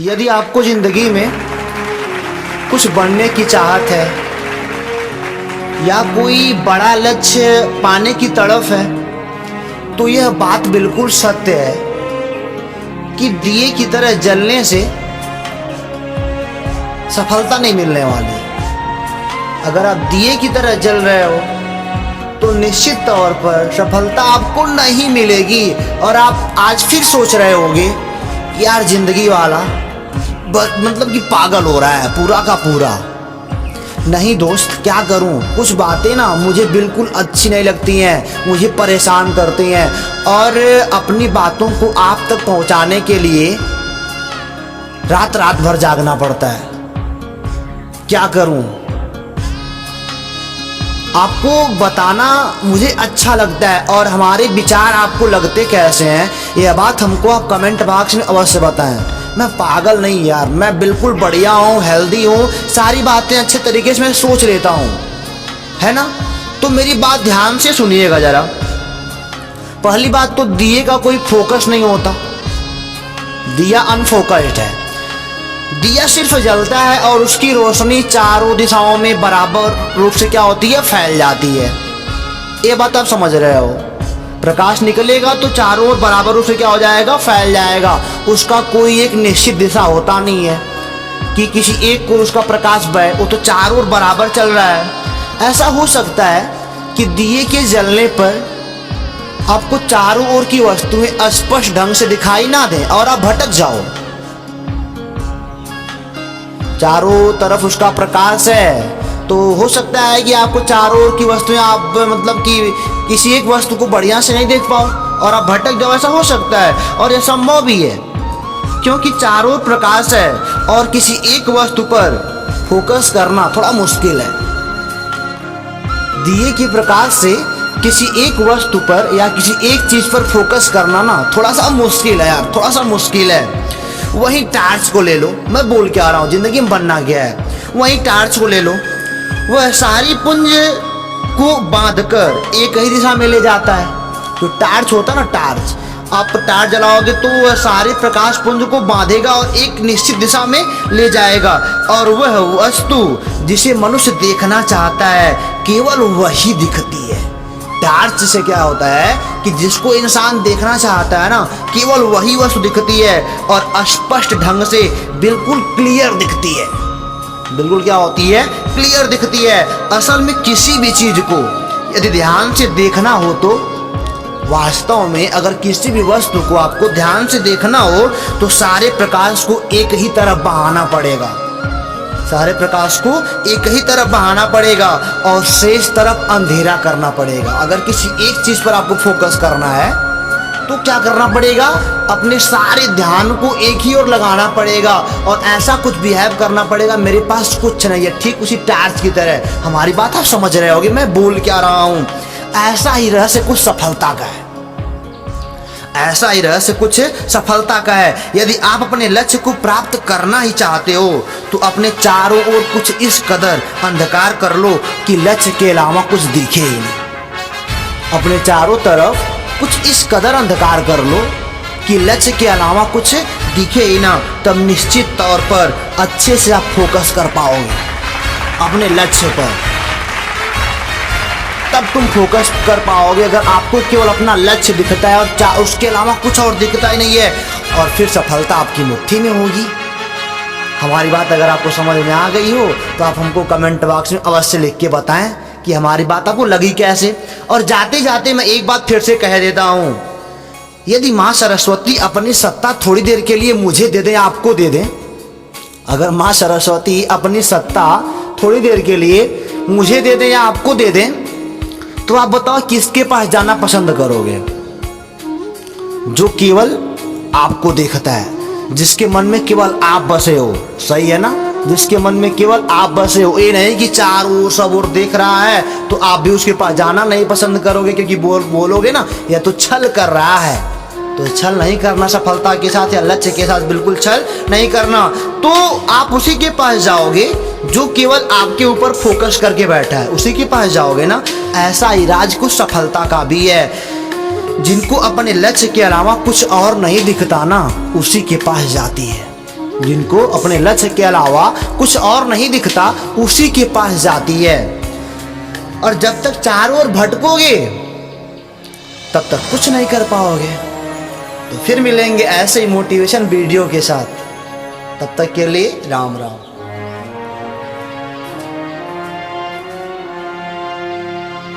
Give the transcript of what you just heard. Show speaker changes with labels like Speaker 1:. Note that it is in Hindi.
Speaker 1: यदि आपको जिंदगी में कुछ बनने की चाहत है या कोई बड़ा लक्ष्य पाने की तड़फ है, तो यह बात बिल्कुल सत्य है कि दिए की तरह जलने से सफलता नहीं मिलने वाली। अगर आप दिए की तरह जल रहे हो तो निश्चित तौर पर सफलता आपको नहीं मिलेगी और आप आज फिर सोच रहे होगे यार जिंदगी वाला मतलब कि पागल हो रहा है पूरा का पूरा। नहीं दोस्त, क्या करूं, कुछ बातें ना मुझे बिल्कुल अच्छी नहीं लगती हैं, मुझे परेशान करती हैं और अपनी बातों को आप तक पहुंचाने के लिए रात रात भर जागना पड़ता है। क्या करूं, आपको बताना मुझे अच्छा लगता है और हमारे विचार आपको लगते कैसे हैं यह बात हमको आप कमेंट बॉक्स में अवश्य बताएं। मैं पागल नहीं यार, मैं बिल्कुल बढ़िया हूँ, हेल्दी हूँ, सारी बातें अच्छे तरीके से मैं सोच लेता हूँ, है ना। तो मेरी बात ध्यान से सुनिएगा जरा। पहली बात तो दिए का कोई फोकस नहीं होता, दिया अनफोकस्ड है। दिया सिर्फ जलता है और उसकी रोशनी चारों दिशाओं में बराबर रूप से क्या होती है, फैल जाती है। ये बात आप समझ रहे हो। प्रकाश निकलेगा तो चारों ओर बराबर रूप से क्या हो जाएगा, फैल जाएगा। उसका कोई एक निश्चित दिशा होता नहीं है कि किसी एक को उसका प्रकाश बहे, वो तो चारों ओर बराबर चल रहा है। ऐसा हो सकता है कि दिए के जलने पर आपको चारों ओर की वस्तुएं स्पष्ट ढंग से दिखाई ना दें और आप भटक जाओ। चारों तरफ उसका प्रकाश है तो हो सकता है कि आपको चारों ओर की वस्तुएं आप मतलब कि किसी एक वस्तु को बढ़िया से नहीं देख पाओ और आप भटक जाओ। ऐसा हो सकता है और यह संभव भी है क्योंकि चारों ओर प्रकाश है और किसी एक वस्तु पर फोकस करना थोड़ा मुश्किल है। दिए के प्रकाश से किसी एक वस्तु पर या किसी एक चीज पर फोकस करना ना थोड़ा सा मुश्किल है यार, थोड़ा सा मुश्किल है। वहीं टार्च को ले लो, मैं बोल के आ रहा हूँ जिंदगी में बनना क्या है। वहीं टार्च को ले लो, वह सारी पुंज को बांधकर एक ही दिशा में ले जाता है। तो टार्च होता ना, टार्च, आप टार्च जलाओगे तो वह सारे प्रकाश पुंज को बांधेगा और एक निश्चित दिशा में ले जाएगा और वह वस्तु जिसे मनुष्य देखना चाहता है केवल वही दिखती है। टार्च से क्या होता है कि जिसको इंसान देखना चाहता है ना केवल वही वस्तु दिखती है और स्पष्ट ढंग से बिल्कुल क्लियर दिखती है। बिल्कुल क्या होती है, क्लियर दिखती है। असल में किसी भी चीज को यदि ध्यान से देखना हो तो वास्तव में अगर किसी भी वस्तु को आपको ध्यान से देखना हो तो सारे प्रकाश को एक ही तरफ बहाना पड़ेगा, सारे प्रकाश को एक ही तरफ बहाना पड़ेगा और शेष तरफ अंधेरा करना पड़ेगा। अगर किसी एक चीज पर आपको फोकस करना है तो क्या करना पड़ेगा, अपने सारे ध्यान को एक ही ओर लगाना पड़ेगा और ऐसा कुछ बिहेव करना पड़ेगा मेरे पास कुछ नहीं है, ठीक उसी टार्च की तरह। हमारी बात आप समझ रहे होगे मैं बोल क्या रहा हूं। ऐसा ही रहस्य कुछ सफलता का है, ऐसा ही रहस्य कुछ सफलता का है। यदि आप अपने लक्ष्य को प्राप्त करना ही चाहते हो तो अपने चारों ओर कुछ इस कदर अंधकार कर लो कि लक्ष्य के अलावा कुछ दिखे ही नहीं। अपने चारों तरफ कुछ इस कदर अंधकार कर लो कि लक्ष्य के अलावा कुछ दिखे ही ना। तब निश्चित तौर पर अच्छे से आप फोकस कर पाओगे अपने लक्ष्य पर, तब तुम फोकस कर पाओगे। अगर आपको केवल अपना लक्ष्य दिखता है और उसके अलावा कुछ और दिखता ही नहीं है और फिर सफलता आपकी मुट्ठी में होगी। हमारी बात अगर आपको समझ में आ गई हो तो आप हमको कमेंट बॉक्स में अवश्य लिख के बताएं कि हमारी बात आपको लगी कैसे। और जाते जाते मैं एक बात फिर से कह देता हूं, यदि माँ सरस्वती अपनी सत्ता थोड़ी देर के लिए मुझे दे दें, आपको दे दें, अगर माँ सरस्वती अपनी सत्ता थोड़ी देर के लिए मुझे दे दें या आपको दे दें तो आप बताओ किसके पास जाना पसंद करोगे। जो केवल आपको देखता है, जिसके मन में केवल आप बसे हो, सही है ना, जिसके मन में केवल आप बसे हो। ये नहीं कि चारों ओर सब ओर देख रहा है तो आप भी उसके पास जाना नहीं पसंद करोगे क्योंकि बोलोगे ना यह तो छल कर रहा है। तो छल नहीं करना सफलता के साथ या लक्ष्य के साथ, बिल्कुल छल नहीं करना। तो आप उसी के पास जाओगे जो केवल आपके ऊपर फोकस करके बैठा है, उसी के पास जाओगे ना। ऐसा ही राज कुछ सफलता का भी है, जिनको अपने लक्ष्य के अलावा कुछ और नहीं दिखता ना उसी के पास जाती है। जिनको अपने लक्ष्य के अलावा कुछ और नहीं दिखता, उसी के पास जाती है। और जब तक चारों ओर भटकोगे तब तक कुछ नहीं कर पाओगे। तो फिर मिलेंगे ऐसे ही मोटिवेशन वीडियो के साथ। तब तक के लिए राम राम।